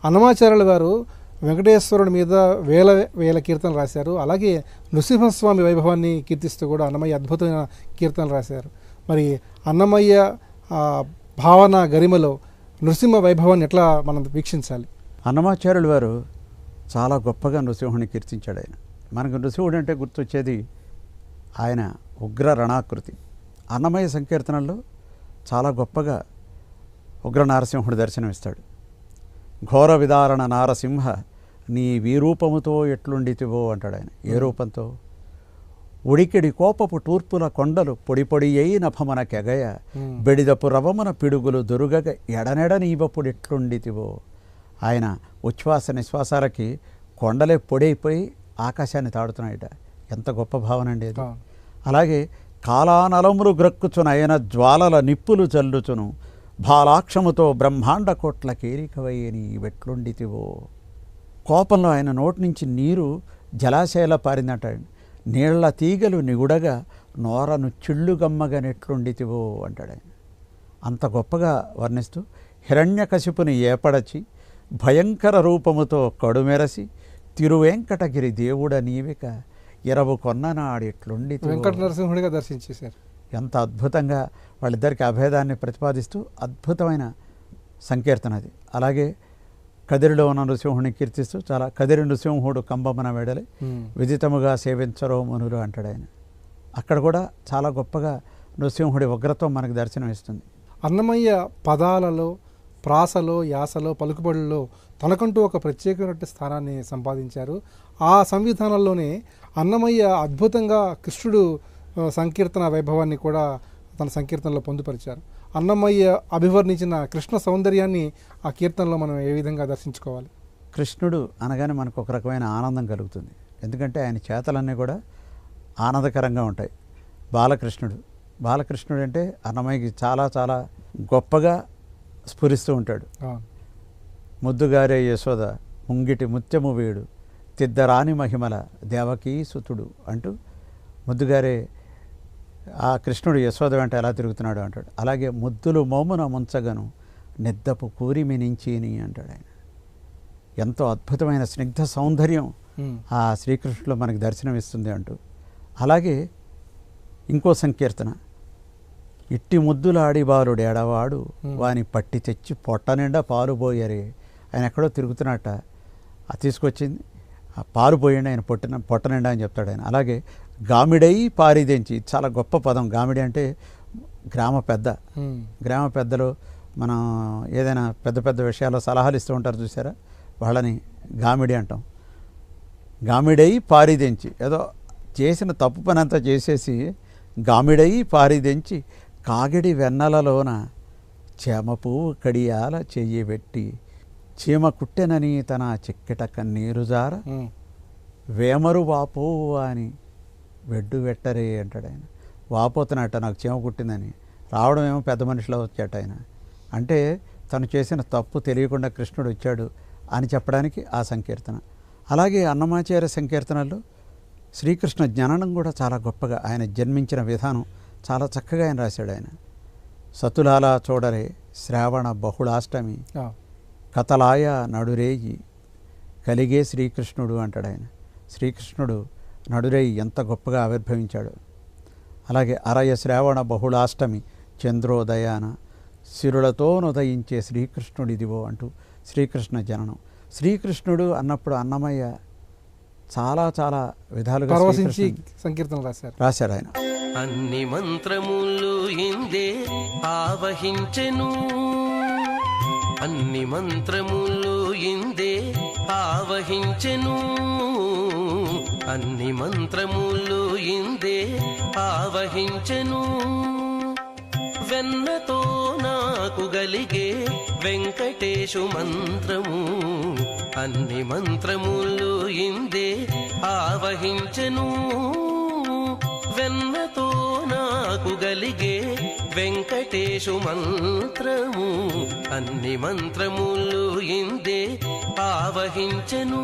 అన్నమాచార్యుల గారు వెంకటేశ్వరుడి మీద వేల వేల కీర్తనలు రాశారు. అలాగే నృసింహస్వామి వైభవాన్ని కీర్తిస్తూ కూడా అన్నమయ్య అద్భుతమైన కీర్తనలు రాశారు. మరి అన్నమయ్య భావన గరిమలో నృసింహ వైభవాన్ని ఎట్లా మనం వీక్షించాలి? అన్నమాచార్యుల వారు చాలా గొప్పగా నృసింహుని కీర్తించాడు. మనకు నృసింహుడు అంటే గుర్తొచ్చేది ఆయన ఉగ్ర రణాకృతి. అన్నమయ్య సంకీర్తనల్లో చాలా గొప్పగా ఉగ్ర నారసింహుడు దర్శనమిస్తాడు. ఘోర విదారణ నారసింహ నీ వీరూపముతో ఎట్లుండితివో అంటాడు ఆయన. ఏ రూపంతో? ఉడికిడి కోపపు టూర్పుల కొండలు పొడి పొడి అయి నభమన కెగయ బెడిదపు రవమున పిడుగులు దొరుగగ ఎడనెడ నీవప్పుడు ఎట్లుండితివో. ఆయన ఉచ్ఛ్వాస నిశ్వాసాలకి కొండలే పొడైపోయి ఆకాశాన్ని తాడుతున్నాయట. ఎంత గొప్ప భావన అండి అది. అలాగే కాలానలములు గ్రక్కుచున ఆయన జ్వాలల నిప్పులు చల్లుచును బాలాక్షముతో బ్రహ్మాండ కోట్ల కేరికవయ్యని వెట్లుండితివో. కోపంలో ఆయన నోటి నుంచి నీరు జలాశయాల పారిందంటాడు. నీళ్ల తీగలు నిగుడగా నోరను చిళ్ళుగమ్మగా నెట్లుండితివో అంటాడు ఆయన. అంత గొప్పగా వర్ణిస్తూ హిరణ్యకశిపుని ఏపడచి భయంకర రూపముతో కడుమెరసి తిరువెంకటగిరి దేవుడ నీవిక ఇరవు కొన్ననాడు ఎట్లుండితివో. వెంకట నరసింహుడిగా దర్శించేశారు. ఎంత అద్భుతంగా వాళ్ళిద్దరికి అభేదాన్ని ప్రతిపాదిస్తూ అద్భుతమైన సంకీర్తన అది. అలాగే కదిరిలో ఉన్న నృసింహుడిని కీర్తిస్తూ చాలా కదిరి నృసింహుడు కంబమన వెడలి విదితముగా సేవించరో మనులు అంటాడు ఆయన. అక్కడ కూడా చాలా గొప్పగా నృసింహుడి ఉగ్రత్వం మనకు దర్శనం ఇస్తుంది. అన్నమయ్య పదాలలో, ప్రాసలో, యాసలో, పలుకుబడుల్లో తనకంటూ ఒక ప్రత్యేకమైన స్థానాన్ని సంపాదించారు. ఆ సంవిధానంలోనే అన్నమయ్య అద్భుతంగా కృష్ణుడు సంకీర్తన వైభవాన్ని కూడా తన సంకీర్తనలో పొందుపరిచారు. అన్నమయ్య అభివర్ణించిన కృష్ణ సౌందర్యాన్ని ఆ కీర్తనలో మనం ఏ విధంగా దర్శించుకోవాలి? కృష్ణుడు అనగానే మనకు ఒక రకమైన ఆనందం కలుగుతుంది. ఎందుకంటే ఆయన చేతలన్నీ కూడా ఆనందకరంగా ఉంటాయి. బాలకృష్ణుడు అంటే అన్నమయ్యకి చాలా చాలా గొప్పగా స్ఫురిస్తూ ఉంటాడు. ముద్దుగారే యశోద ముంగిటి ముత్యము వేడు తిద్దరాని మహిమల దేవకీ సుతుడు అంటూ ముద్దుగారే ఆ కృష్ణుడు యశోద వెంట ఎలా తిరుగుతున్నాడు అంటాడు. అలాగే ముద్దులు మోమున ముంచగను నిద్దపు కూరిమి నించిని అంటాడు ఆయన. ఎంతో అద్భుతమైన స్నిగ్ధ సౌందర్యం ఆ శ్రీకృష్ణుడు మనకు దర్శనమిస్తుంది అంటూ. అలాగే ఇంకో సంకీర్తన ఇట్టి ముద్దులాడి బాలుడు ఎడవాడు వాని పట్టి తెచ్చి పొట్ట నిండా పాలు పోయారే. ఆయన ఎక్కడో తిరుగుతున్నట్ట తీసుకొచ్చింది పాలు పోయండి ఆయన పొట్ట నిండా అని చెప్తాడు ఆయన. అలాగే గామిడై పారిదెంచి చాలా గొప్ప పదం. గామిడి అంటే గ్రామ పెద్దలు మనం ఏదైనా పెద్ద పెద్ద విషయాల్లో సలహాలు ఇస్తూ ఉంటారు చూసారా, వాళ్ళని గామిడి అంటాం. గామిడై పారిదెంచి ఏదో చేసిన తప్పు పని అంతా చేసేసి గామిడై పారిదెంచి కాగిడి వెన్నలలోన చేమ పువ్వు కడియాల చెయ్యి పెట్టి చీమ కుట్టెనని తన చిక్కిట కన్నీరు జార వేమరు వాపో అని వెడ్డు వెట్టరే అంటాడు ఆయన. వాపోతున్నట్ట నాకు చీమ కుట్టిందని రావడం ఏమో పెద్ద మనిషిలో వచ్చాట ఆయన. అంటే తను చేసిన తప్పు తెలియకుండా కృష్ణుడు వచ్చాడు అని చెప్పడానికి ఆ సంకీర్తన. అలాగే అన్నమాచార్య సంకీర్తనల్లో శ్రీకృష్ణ జననం కూడా చాలా గొప్పగా ఆయన జన్మించిన విధానం చాలా చక్కగా ఆయన రాశాడు ఆయన. సతులాల చూడరే శ్రావణ బహుళాష్టమి కథలాయ నడురేయి కలిగే శ్రీకృష్ణుడు అంటాడు ఆయన. శ్రీకృష్ణుడు నడురేయి ఎంత గొప్పగా ఆవిర్భవించాడు. అలాగే అరయ శ్రావణ బహుళాష్టమి చంద్రోదయాన సిరులతో నుదయించే శ్రీకృష్ణుడిదివో అంటూ శ్రీకృష్ణ జననం. శ్రీకృష్ణుడు అన్నప్పుడు అన్నమయ్య చాలా చాలా విధాలుగా సంకీర్తన రాశారు ఆయన. అన్ని మంత్రములు ఇందే ఆవహించెను, అన్ని మంత్రములు ఇందే ఆవహించెను, అన్ని మంత్రములు ఇందే ఆవహించెను, వెన్నతో నాకు గలిగే వెంకటేశు మంత్రము, అన్ని మంత్రములు ఇందే ఆవహించెను, వెన్నతో నాకు గలిగే వెంకటేశు మంత్రము, అన్ని మంత్రములు ఇందే ఆవహించెను.